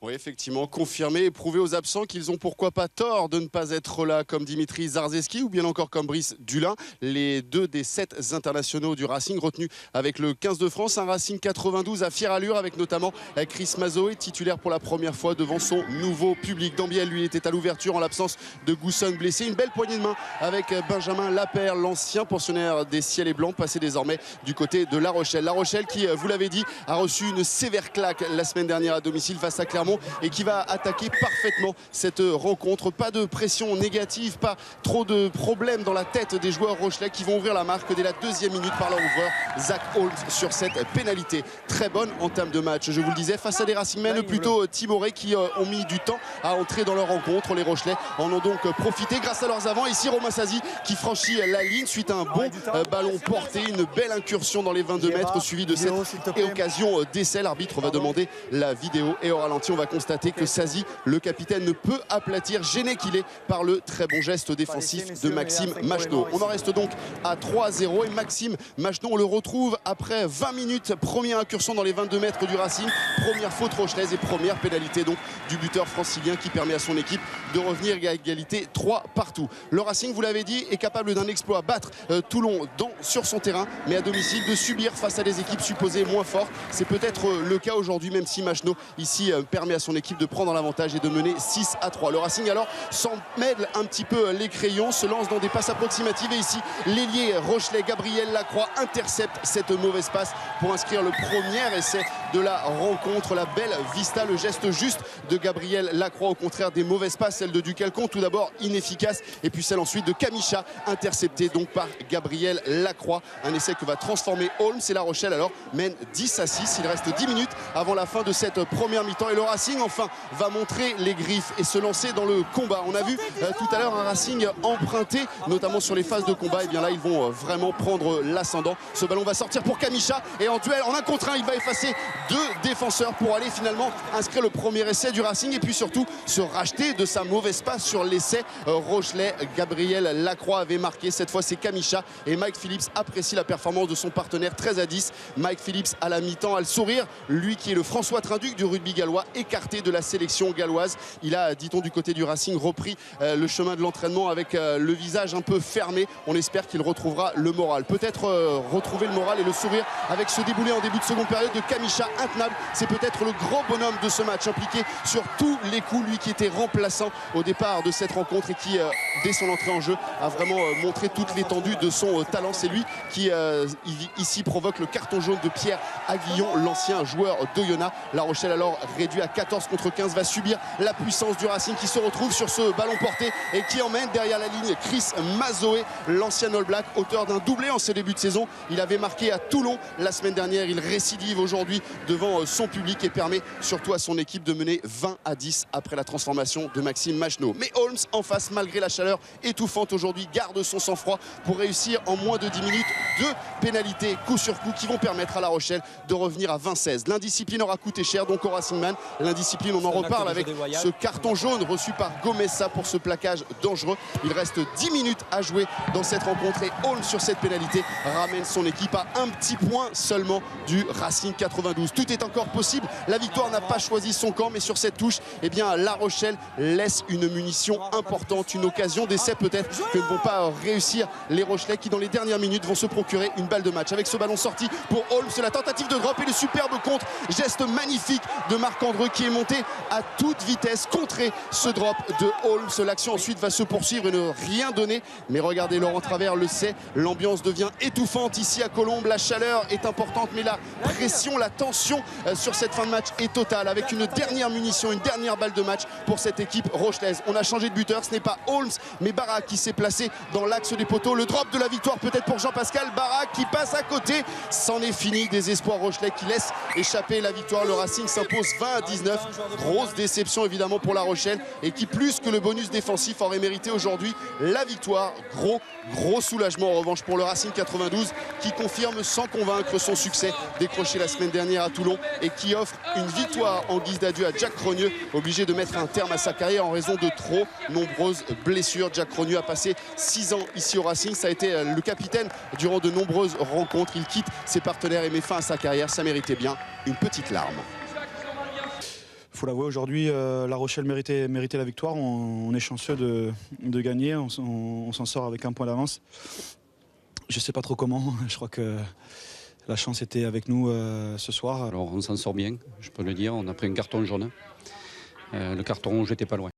Oui, effectivement, confirmer et prouver aux absents qu'ils ont pourquoi pas tort de ne pas être là, comme Dimitri Zarzeski ou bien encore comme Brice Dulin, les deux des 7 internationaux du Racing retenus avec le 15 de France. Un Racing 92 à fière allure avec notamment Chris Mazoé, titulaire pour la première fois devant son nouveau public. Dambiel, lui, était à l'ouverture en l'absence de Gousson blessé. Une belle poignée de main avec Benjamin Lapère, l'ancien pensionnaire des Ciels et Blancs, passé désormais du côté de La Rochelle. La Rochelle qui, vous l'avez dit, a reçu une sévère claque la semaine dernière à domicile face à Clermont et qui va attaquer parfaitement cette rencontre. Pas de pression négative, pas trop de problèmes dans la tête des joueurs rochelais qui vont ouvrir la marque dès la 2e minute par leur ouvreur Zach Holmes sur cette pénalité. Très bonne entame de match, je vous le disais, face à des Racingmen plutôt timorés qui ont mis du temps à entrer dans leur rencontre. Les Rochelais en ont donc profité grâce à leurs avants. Ici Romain Sazi qui franchit la ligne suite à un bon ballon porté, une belle incursion dans les 22 mètres suivi de cette occasion d'essai. L'arbitre va demander la vidéo et au ralenti on va constater que Sazi, le capitaine, ne peut aplatir, gêné qu'il est par le très bon geste défensif de Maxime Machenaud. On en reste donc à 3-0 et Maxime Machenaud, on le retrouve après 20 minutes. Première incursion dans les 22 mètres du Racing, première faute rochelaise et première pénalité donc du buteur francilien qui permet à son équipe de revenir à égalité 3 partout. Le Racing, vous l'avez dit, est capable d'un exploit, battre Toulon sur son terrain, mais à domicile, de subir face à des équipes supposées moins fortes. C'est peut-être le cas aujourd'hui, même si Machenaud ici permet à son équipe de prendre l'avantage et de mener 6-3. Le Racing alors s'en mêle un petit peu les crayons, se lance dans des passes approximatives et ici l'ailier rochelais Gabriel Lacroix intercepte cette mauvaise passe pour inscrire le premier essai de la rencontre. La belle vista, le geste juste de Gabriel Lacroix, au contraire des mauvaises passes, celle de Ducalcon tout d'abord inefficace et puis celle ensuite de Kamicha interceptée donc par Gabriel Lacroix. Un essai que va transformer Holmes et La Rochelle alors mène 10-6. Il reste 10 minutes avant la fin de cette première mi-temps et le Racing enfin va montrer les griffes et se lancer dans le combat. On a vu tout à l'heure un Racing emprunté, notamment sur les phases de combat. Et bien là, ils vont vraiment prendre l'ascendant. Ce ballon va sortir pour Kamicha et en duel, en 1 contre 1, il va effacer 2 défenseurs pour aller finalement inscrire le premier essai du Racing et puis surtout se racheter de sa mauvaise passe sur l'essai rochelais. Gabriel Lacroix avait marqué, cette fois c'est Kamicha et Mike Phillips apprécie la performance de son partenaire. 13-10. Mike Phillips à la mi-temps a le sourire, lui qui est le François Trinduc du rugby gallois, écarté de la sélection galloise. Il a, dit-on, du côté du Racing repris le chemin de l'entraînement avec le visage un peu fermé. On espère qu'il retrouvera le moral, peut-être retrouver le moral et le sourire avec ce déboulé en début de seconde période de Kamicha, intenable. C'est peut-être le grand bonhomme de ce match, impliqué sur tous les coups, lui qui était remplaçant au départ de cette rencontre et qui dès son entrée en jeu a vraiment montré toute l'étendue de son talent. C'est lui qui ici provoque le carton jaune de Pierre Aguillon, l'ancien joueur d'Oyonnax. La Rochelle alors réduit à 14 contre 15 va subir la puissance du Racing qui se retrouve sur ce ballon porté et qui emmène derrière la ligne Chris Mazoé, l'ancien All Black, auteur d'un doublé en ce début de saison. Il avait marqué à Toulon la semaine dernière, il récidive aujourd'hui devant son public et permet surtout à son équipe de mener 20-10 après la transformation de Maxime Machenaud. Mais Holmes en face, malgré la chaleur étouffante aujourd'hui, garde son sang-froid pour réussir en moins de 10 minutes 2 pénalités coup sur coup qui vont permettre à La Rochelle de revenir à 20-16. L'indiscipline aura coûté cher donc au Racingman. L'indiscipline, on en reparle avec ce carton jaune reçu par Gomessa pour ce plaquage dangereux. Il reste 10 minutes à jouer dans cette rencontre et Holmes sur cette pénalité ramène son équipe à un petit point seulement du Racing 92. Tout est encore possible. La victoire n'a pas choisi son camp, mais sur cette touche, eh bien, La Rochelle laisse une munition importante, une occasion d'essai peut-être que ne vont pas réussir les Rochelais qui dans les dernières minutes vont se procurer une balle de match. Avec ce ballon sorti pour Holmes, la tentative de drop et le superbe contre, geste magnifique de Marc-André qui est monté à toute vitesse, contrer ce drop de Holmes. L'action ensuite va se poursuivre et ne rien donner. Mais regardez, Laurent Travers le sait, l'ambiance devient étouffante ici à Colombes. La chaleur est importante, mais la pression, la tension sur cette fin de match est totale. Avec une dernière munition, une dernière balle de match pour cette équipe rochelaise. On a changé de buteur, ce n'est pas Holmes, mais Barak qui s'est placé dans l'axe des poteaux. Le drop de la victoire peut-être pour Jean-Pascal Barak qui passe à côté. C'en est fini des espoirs rochelais qui laissent échapper la victoire. Le Racing s'impose 20-19. Grosse déception évidemment pour La Rochelle et qui plus que le bonus défensif aurait mérité aujourd'hui la victoire. Gros soulagement en revanche pour le Racing 92 qui confirme sans convaincre son succès décroché la semaine dernière à Toulon et qui offre une victoire en guise d'adieu à Jack Crogneux, obligé de mettre un terme à sa carrière en raison de trop nombreuses blessures. Jack Crogneux a passé 6 ans ici au Racing, ça a été le capitaine durant de nombreuses rencontres. Il quitte ses partenaires et met fin à sa carrière, ça méritait bien une petite larme. Il faut l'avouer, aujourd'hui, La Rochelle méritait la victoire. On est chanceux de gagner. On s'en sort avec un point d'avance. Je ne sais pas trop comment. Je crois que la chance était avec nous ce soir. Alors on s'en sort bien, je peux le dire. On a pris un carton jaune. Le carton rouge n'était pas loin.